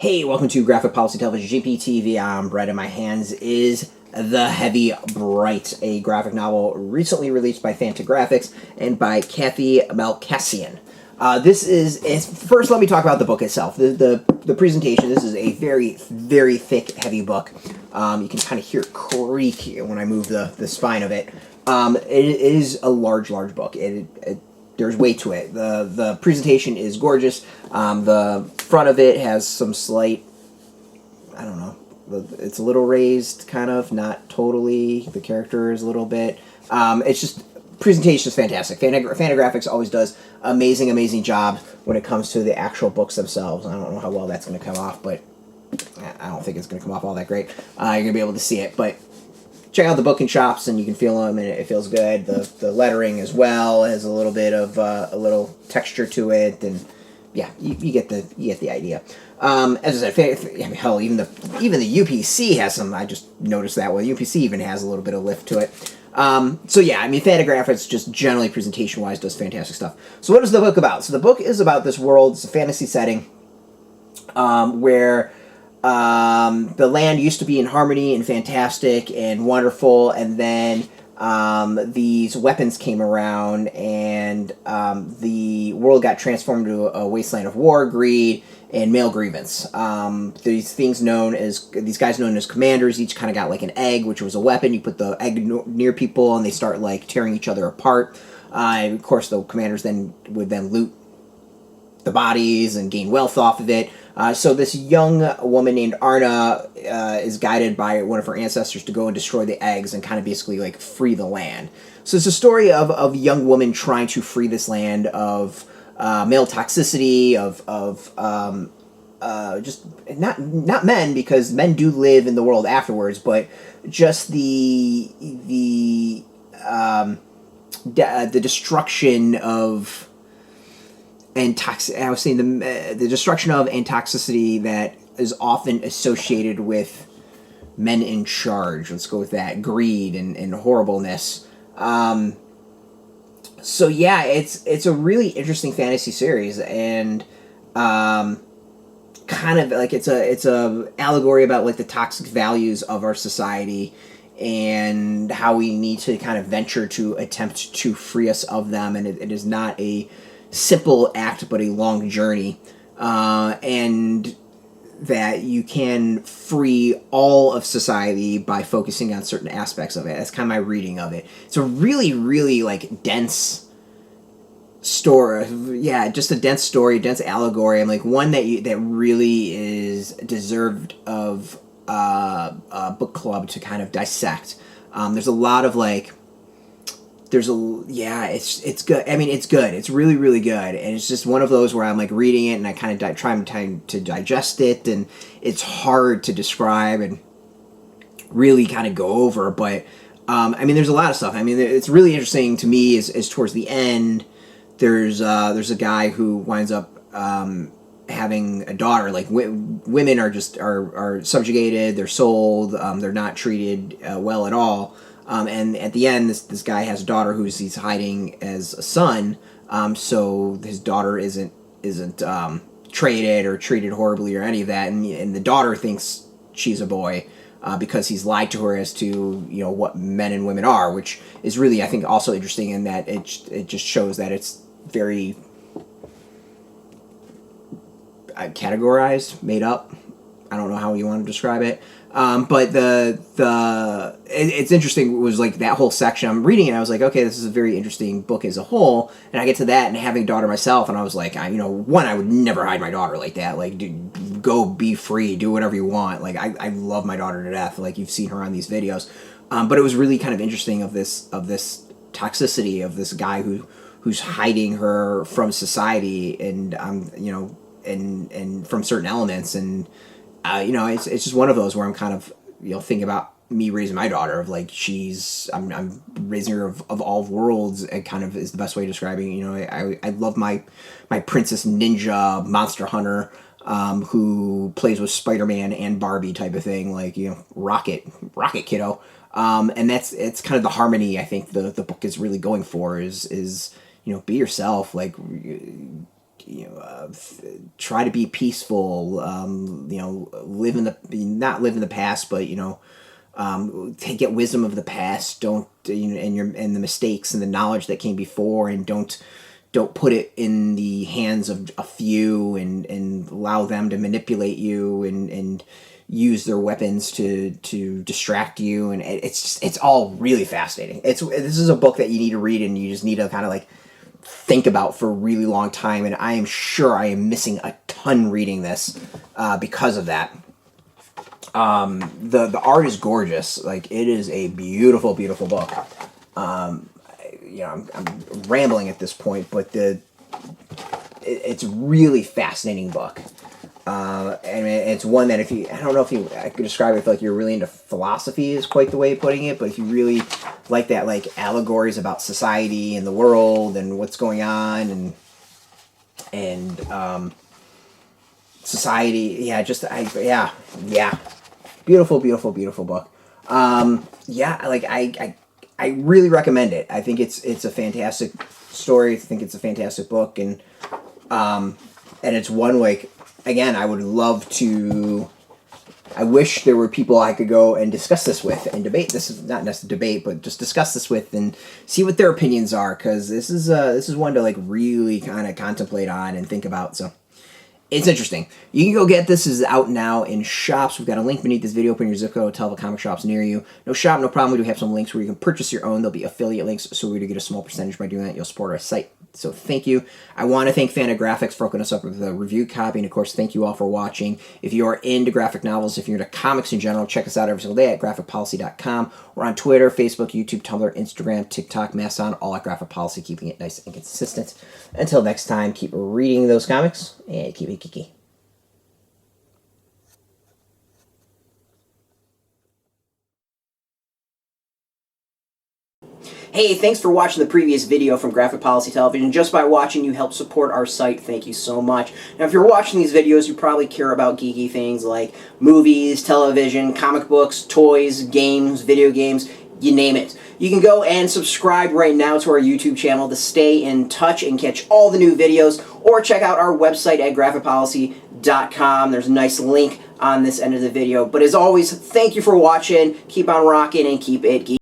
Hey, welcome to Graphic Policy Television, GPTV. I'm Brett. In my hands is The Heavy Bright, a graphic novel recently released by Fantagraphics and by Cathy Malkasian. First let me talk about the book itself. The presentation, this is a very, very thick, heavy book. You can kind of hear it creak when I move the spine of it. It is a large book. There's weight to it. The presentation is gorgeous. The front of it has some slight, I don't know, it's a little raised, kind of, not totally. The character is a little bit. It's just, presentation is fantastic. Fantagraphics always does amazing job when it comes to the actual books themselves. I don't know how well that's going to come off, but I don't think it's going to come off all that great. You're going to be able to see it, but check out the book in shops and you can feel them and it feels good. The lettering as well has a little bit of a little texture to it, and yeah, you get the idea. As I said, hell, even the UPC has some. I just noticed that one. UPC even has a little bit of lift to it. So yeah, I mean, Fantagraphics just generally presentation wise does fantastic stuff. So what is the book about? So the book is about this world. It's a fantasy setting where the land used to be in harmony and fantastic and wonderful, and then these weapons came around, and the world got transformed into a wasteland of war, greed, and male grievance. These guys known as commanders, each kind of got like an egg, which was a weapon. You put the egg near people, and they start like tearing each other apart. And of course, the commanders would loot the bodies and gain wealth off of it. So this young woman named Arna is guided by one of her ancestors to go and destroy the eggs and kind of basically like free the land. So it's a story of a young woman trying to free this land of male toxicity, of just not men, because men do live in the world afterwards, but just the destruction of the destruction of and toxicity that is often associated with men in charge. Let's go with that. Greed and horribleness. So yeah, it's a really interesting fantasy series, and kind of like it's a allegory about like the toxic values of our society and how we need to kind of venture to attempt to free us of them, and it is not a simple act, but a long journey, and that you can free all of society by focusing on certain aspects of it. That's kind of my reading of it. It's a really like dense story. Yeah, just a dense story, dense allegory, and like one that really is deserved of a book club to kind of dissect. There's a lot of like. It's good. I mean, it's good. It's really good, and it's just one of those where I'm like reading it and I kind of try to digest it, and it's hard to describe and really kind of go over. But I mean, there's a lot of stuff. I mean, it's really interesting to me is towards the end. There's a guy who winds up having a daughter. Like women are subjugated. They're sold. They're not treated well at all. And at the end, this guy has a daughter he's hiding as a son, so his daughter isn't traded or treated horribly or any of that, and the daughter thinks she's a boy because he's lied to her as to what men and women are, which is really, I think, also interesting in that it just shows that it's very categorized, made up. I don't know how you want to describe it. But it's interesting. It was like that whole section. I'm reading it. I was like, okay, this is a very interesting book as a whole. And I get to that and having a daughter myself, and I was like, I would never hide my daughter like that. Like, dude, go be free, do whatever you want. Like, I love my daughter to death. Like, you've seen her on these videos. But it was really kind of interesting of this toxicity of this guy who's hiding her from society and and from certain elements. And it's just one of those where I'm kind of thinking about me raising my daughter, of like I'm raising her of all worlds. It kind of is the best way of describing it. I love my princess ninja monster hunter who plays with Spider-Man and Barbie type of thing, like rocket kiddo. And it's kind of the harmony I think the book is really going for is be yourself, like try to be peaceful. You know, not live in the past, but you know, get wisdom of the past. Don't and the mistakes and the knowledge that came before, and don't put it in the hands of a few and allow them to manipulate you and use their weapons to distract you. And it's all really fascinating. This is a book that you need to read, and you just need to kind of like think about for a really long time. And I am sure I am missing a ton reading this because of that. The art is gorgeous. Like, it is a beautiful, beautiful book. You know, I'm rambling at this point, but it's a really fascinating book. And it's one that I don't know if I could describe it if like you're really into philosophy is quite the way of putting it, but if you really like that, like allegories about society and the world and what's going on and society, beautiful, beautiful, beautiful book. I really recommend it. I think it's a fantastic story. I think it's a fantastic book, and it's one, like, again, I would love to. I wish there were people I could go and discuss this with and debate. This is not necessarily debate, but just discuss this with and see what their opinions are, because this is one to like really kind of contemplate on and think about. So it's interesting. You can go get this. This is out now in shops. We've got a link beneath this video. Put in your zip code, tell the comic shops near you. No shop, no problem. We do have some links where you can purchase your own. There'll be affiliate links, so we do get a small percentage by doing that. You'll support our site. So thank you. I want to thank Fantagraphics for hooking us up with a review copy. And of course, thank you all for watching. If you are into graphic novels, if you're into comics in general, check us out every single day at graphicpolicy.com. We're on Twitter, Facebook, YouTube, Tumblr, Instagram, TikTok, Mastodon, all at Graphic Policy, keeping it nice and consistent. Until next time, keep reading those comics and keep it geeky. Hey, thanks for watching the previous video from Graphic Policy Television. Just by watching, you help support our site. Thank you so much. Now, if you're watching these videos, you probably care about geeky things like movies, television, comic books, toys, games, video games, you name it. You can go and subscribe right now to our YouTube channel to stay in touch and catch all the new videos, or check out our website at graphicpolicy.com. There's a nice link on this end of the video. But as always, thank you for watching. Keep on rocking and keep it geeky.